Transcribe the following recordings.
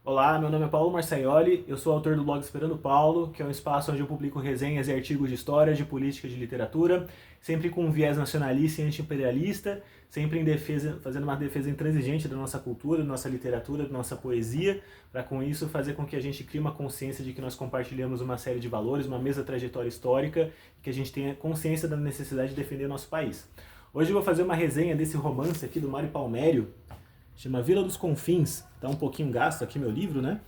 Olá, meu nome é Paulo Marçaioli, eu sou autor do blog Esperando Paulo, que é um espaço onde eu publico resenhas e artigos de história, de política, de literatura, sempre com um viés nacionalista e anti-imperialista, sempre em defesa, fazendo uma defesa intransigente da nossa cultura, da nossa literatura, da nossa poesia, para com isso fazer com que a gente crie uma consciência de que nós compartilhamos uma série de valores, uma mesma trajetória histórica, e que a gente tenha consciência da necessidade de defender nosso país. Hoje eu vou fazer uma resenha desse romance aqui do Mário Palmério, chama Vila dos Confins. Tá um pouquinho gasto aqui meu livro, né?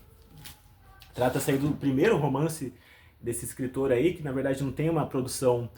Trata-se aí do primeiro romance desse escritor aí, que na verdade não tem uma produção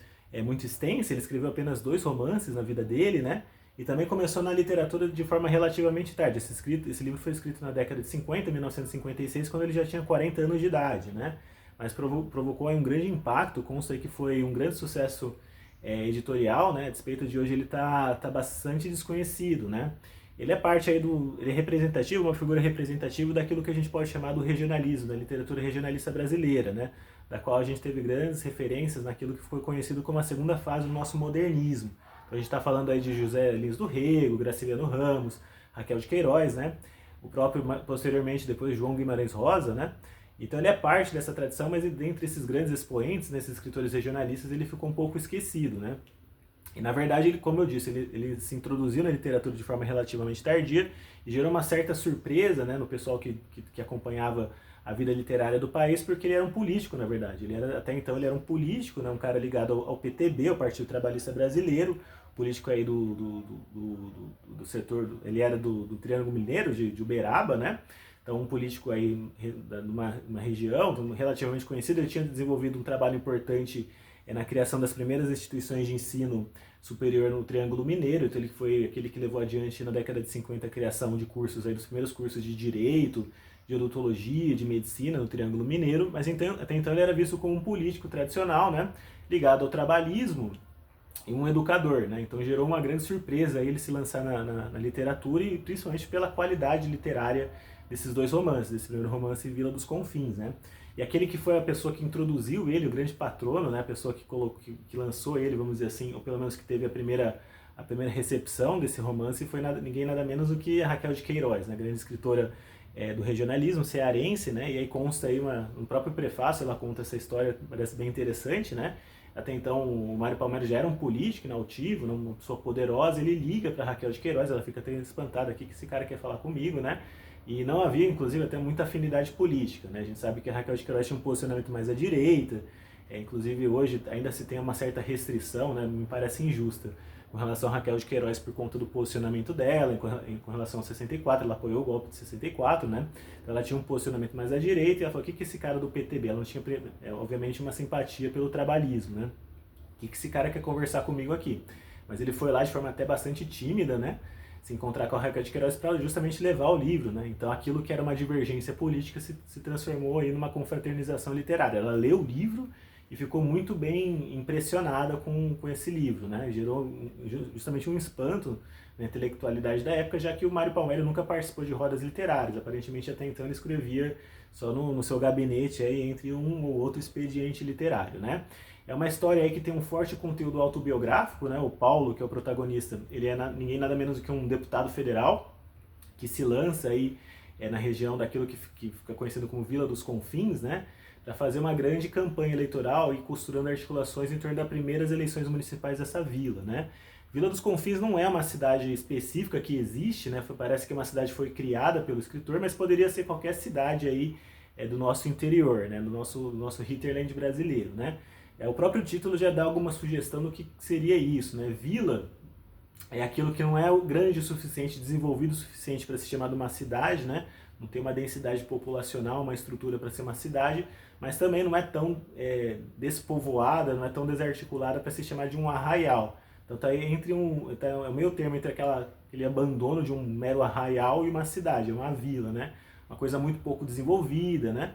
muito extensa, ele escreveu apenas 2 romances na vida dele, né? E também começou na literatura de forma relativamente tarde. Esse livro foi escrito na década de 50, 1956, quando ele já tinha 40 anos de idade, né? Mas provocou aí um grande impacto, consta aí que foi um grande sucesso editorial, né? A despeito de hoje ele tá bastante desconhecido, né? Ele é parte aí ele é representativo, uma figura representativa daquilo que a gente pode chamar do regionalismo, da literatura regionalista brasileira, né? Da qual a gente teve grandes referências naquilo que foi conhecido como a segunda fase do nosso modernismo. Então a gente está falando aí de José Lins do Rego, Graciliano Ramos, Raquel de Queiroz, né? O próprio, posteriormente, depois João Guimarães Rosa, né? Então ele é parte dessa tradição, mas dentre esses grandes expoentes, nesses escritores regionalistas, ele ficou um pouco esquecido, né? E na verdade, ele, como eu disse, ele se introduziu na literatura de forma relativamente tardia e gerou uma certa surpresa, né, no pessoal que acompanhava a vida literária do país, porque ele era um político, na verdade. Até então ele era um político, né, um cara ligado ao PTB, ao Partido Trabalhista Brasileiro, político aí do setor, ele era do Triângulo Mineiro, de Uberaba, né? Então um político aí numa uma região relativamente conhecida, ele tinha desenvolvido um trabalho importante na criação das primeiras instituições de ensino superior no Triângulo Mineiro. Então ele foi aquele que levou adiante na década de 50 a criação de cursos, aí, dos primeiros cursos de Direito, de Odontologia, de Medicina no Triângulo Mineiro, mas então, até então ele era visto como um político tradicional, né, ligado ao trabalhismo e um educador, né? Então gerou uma grande surpresa ele se lançar na literatura e principalmente pela qualidade literária desses 2 romances, desse primeiro romance e Vila dos Confins, né? E aquele que foi a pessoa que introduziu ele, o grande patrono, né? A pessoa que lançou ele, vamos dizer assim, ou pelo menos que teve a primeira recepção desse romance foi ninguém nada menos do que a Raquel de Queiroz, né? Grande escritora do regionalismo cearense, né? E aí consta aí no próprio prefácio, ela conta essa história, parece bem interessante, né? Até então o Mário Palmério já era um político inaltivo, uma pessoa poderosa, ele liga para Raquel de Queiroz, ela fica até espantada aqui que esse cara quer falar comigo, né? E não havia, inclusive, até muita afinidade política, né? A gente sabe que a Raquel de Queiroz tinha um posicionamento mais à direita, inclusive hoje ainda se tem uma certa restrição, né? Me parece injusta, com relação a Raquel de Queiroz por conta do posicionamento dela, com relação a 64, ela apoiou o golpe de 64, né? Então ela tinha um posicionamento mais à direita e ela falou, o que esse cara do PTB? Ela não tinha, obviamente, uma simpatia pelo trabalhismo, né? O que esse cara quer conversar comigo aqui? Mas ele foi lá de forma até bastante tímida, né? Se encontrar com a Raquel de Queiroz para justamente levar o livro, né? Então aquilo que era uma divergência política se transformou aí numa confraternização literária. Ela leu o livro e ficou muito bem impressionada com esse livro, né? Gerou justamente um espanto na intelectualidade da época, já que o Mário Palmério nunca participou de rodas literárias. Aparentemente até então ele escrevia só no seu gabinete aí, entre um ou outro expediente literário, né? É uma história aí que tem um forte conteúdo autobiográfico, né? O Paulo, que é o protagonista, ele é ninguém nada menos do que um deputado federal que se lança aí na região daquilo que fica conhecido como Vila dos Confins, né? Para fazer uma grande campanha eleitoral e costurando articulações em torno das primeiras eleições municipais dessa vila, né? Vila dos Confins não é uma cidade específica que existe, né? Parece que uma cidade foi criada pelo escritor, mas poderia ser qualquer cidade aí do nosso interior, né? Do nosso hinterland brasileiro, né? O próprio título já dá alguma sugestão do que seria isso, né? Vila é aquilo que não é grande o suficiente, desenvolvido o suficiente para ser chamado uma cidade, né? Não tem uma densidade populacional, uma estrutura para ser uma cidade, mas também não é tão despovoada, não é tão desarticulada para se chamar de um arraial. Então tá é o meio termo entre aquele abandono de um mero arraial e uma cidade, uma vila, né? Uma coisa muito pouco desenvolvida, né?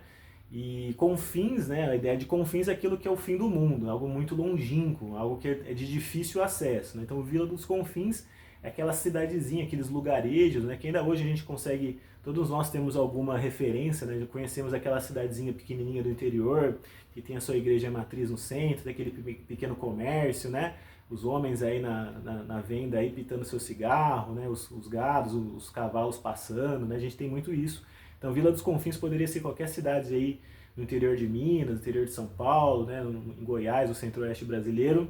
E confins, né, a ideia de confins é aquilo que é o fim do mundo, algo muito longínquo, algo que é de difícil acesso, né? Então Vila dos Confins é aquela cidadezinha, aqueles lugarejos, né, que ainda hoje a gente consegue, todos nós temos alguma referência, né, conhecemos aquela cidadezinha pequenininha do interior, que tem a sua igreja matriz no centro, daquele pequeno comércio, né, os homens aí na venda aí pitando seu cigarro, né, os gados, os cavalos passando, né, a gente tem muito isso. Então Vila dos Confins poderia ser qualquer cidade aí no interior de Minas, no interior de São Paulo, né, em Goiás, o centro-oeste brasileiro,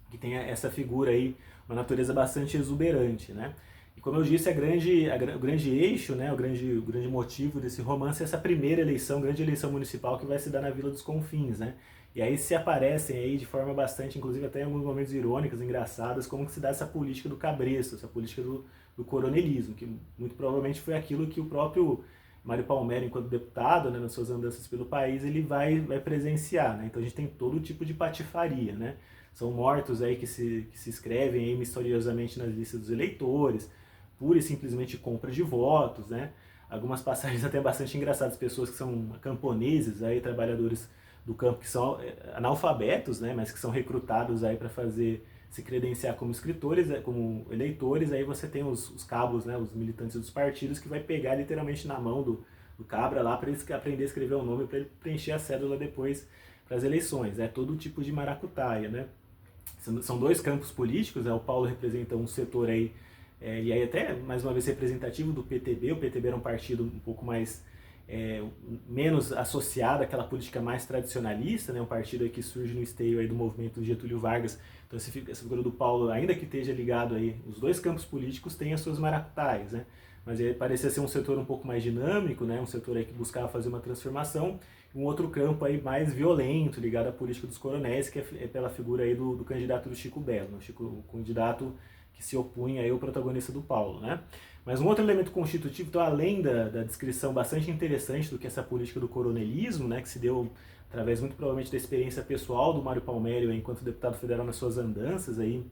que tem essa figura aí, uma natureza bastante exuberante, né? E como eu disse, o grande eixo, né, o grande motivo desse romance é essa primeira eleição, grande eleição municipal que vai se dar na Vila dos Confins, né? E aí se aparecem aí de forma bastante, inclusive até em alguns momentos irônicas, engraçadas, como que se dá essa política do cabresto, essa política do coronelismo, que muito provavelmente foi aquilo que o próprio Mário Palmério, enquanto deputado, né, nas suas andanças pelo país, ele vai presenciar, né? Então a gente tem todo tipo de patifaria, né? São mortos aí que se inscrevem aí misteriosamente nas listas dos eleitores, pura e simplesmente compra de votos, né? Algumas passagens até bastante engraçadas, pessoas que são camponeses, aí, trabalhadores do campo que são analfabetos, né? Mas que são recrutados aí para se credenciar como escritores, como eleitores, aí você tem os cabos, né? Os militantes dos partidos que vai pegar literalmente na mão do cabra lá para ele aprender a escrever o nome, para ele preencher a cédula depois para as eleições. É todo tipo de maracutaia, né? São dois campos políticos, né? O Paulo representa um setor aí, e aí até mais uma vez representativo do PTB. O PTB era um partido um pouco mais menos associado àquela política mais tradicionalista, né? Um partido aí que surge no esteio aí do movimento do Getúlio Vargas. Então essa figura do Paulo, ainda que esteja ligado aí, os dois campos políticos têm as suas maracutaias, né? Mas ele parecia ser um setor um pouco mais dinâmico, né? Um setor aí que buscava fazer uma transformação. Um outro campo aí mais violento, ligado à política dos coronéis, que é pela figura aí do candidato do Chico Belo, né? O candidato que se opunha aí ao protagonista do Paulo, né? Mas um outro elemento constitutivo, então, além da descrição bastante interessante do que é essa política do coronelismo, né, que se deu através muito provavelmente da experiência pessoal do Mário Palmério enquanto deputado federal nas suas andanças aí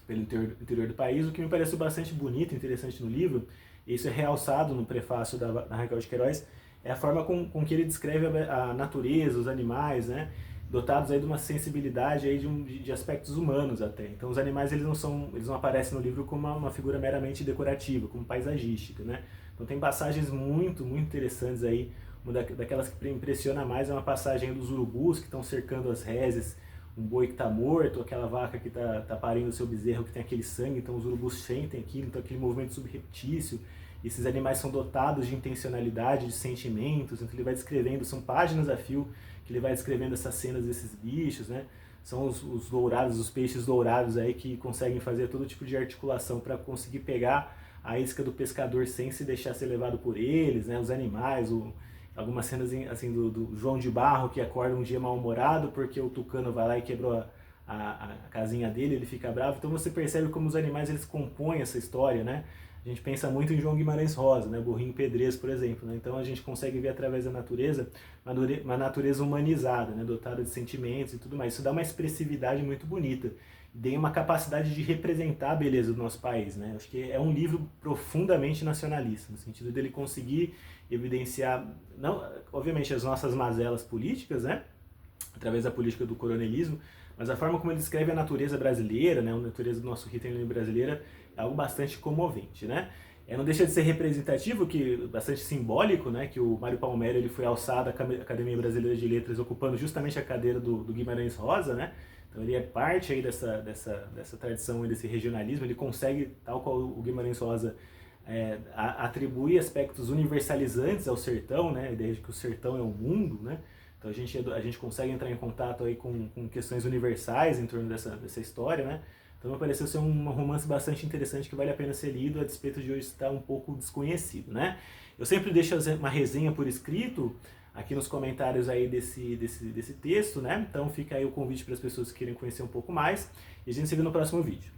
pelo interior do país, o que me pareceu bastante bonito e interessante no livro, e isso é realçado no prefácio da Raquel de Queiroz, é a forma com que ele descreve a natureza, os animais, né, dotados aí de uma sensibilidade aí de aspectos humanos até. Então os animais eles não aparecem no livro como uma figura meramente decorativa, como paisagística, né? Então tem passagens muito interessantes aí. Uma daquelas que impressiona mais é uma passagem dos urubus que estão cercando as reses, um boi que está morto, aquela vaca que está parindo o seu bezerro que tem aquele sangue, então os urubus sentem aquilo, então aquele movimento subreptício. Esses animais são dotados de intencionalidade, de sentimentos, então ele vai descrevendo, são páginas a fio que ele vai descrevendo essas cenas desses bichos, né? São os dourados, os peixes dourados aí que conseguem fazer todo tipo de articulação para conseguir pegar a isca do pescador sem se deixar ser levado por eles, né? Os animais, algumas cenas assim do João de Barro que acorda um dia mal-humorado porque o tucano vai lá e quebrou a casinha dele, ele fica bravo. Então você percebe como os animais eles compõem essa história, né? A gente pensa muito em João Guimarães Rosa, né? Burrinho Pedrez, por exemplo, né? Então a gente consegue ver através da natureza uma natureza humanizada, né? Dotada de sentimentos e tudo mais. Isso dá uma expressividade muito bonita. Tem uma capacidade de representar a beleza do nosso país, né? Acho que é um livro profundamente nacionalista, no sentido dele conseguir evidenciar, não, obviamente, as nossas mazelas políticas, né? Através da política do coronelismo, mas a forma como ele descreve a natureza brasileira, né? A natureza do nosso rio brasileira, é algo bastante comovente, né? Não deixa de ser representativo, bastante simbólico, né? Que o Mário Palmério ele foi alçado à Academia Brasileira de Letras ocupando justamente a cadeira do Guimarães Rosa, né? Então ele é parte aí dessa tradição, desse regionalismo, ele consegue, tal qual o Guimarães Rosa, atribuir aspectos universalizantes ao sertão, né? A ideia de que o sertão é o mundo, né? Então a gente consegue entrar em contato aí com questões universais em torno dessa história, né? Então me pareceu ser um romance bastante interessante que vale a pena ser lido, a despeito de hoje estar um pouco desconhecido, né? Eu sempre deixo uma resenha por escrito aqui nos comentários aí desse texto, né? Então fica aí o convite para as pessoas que querem conhecer um pouco mais e a gente se vê no próximo vídeo.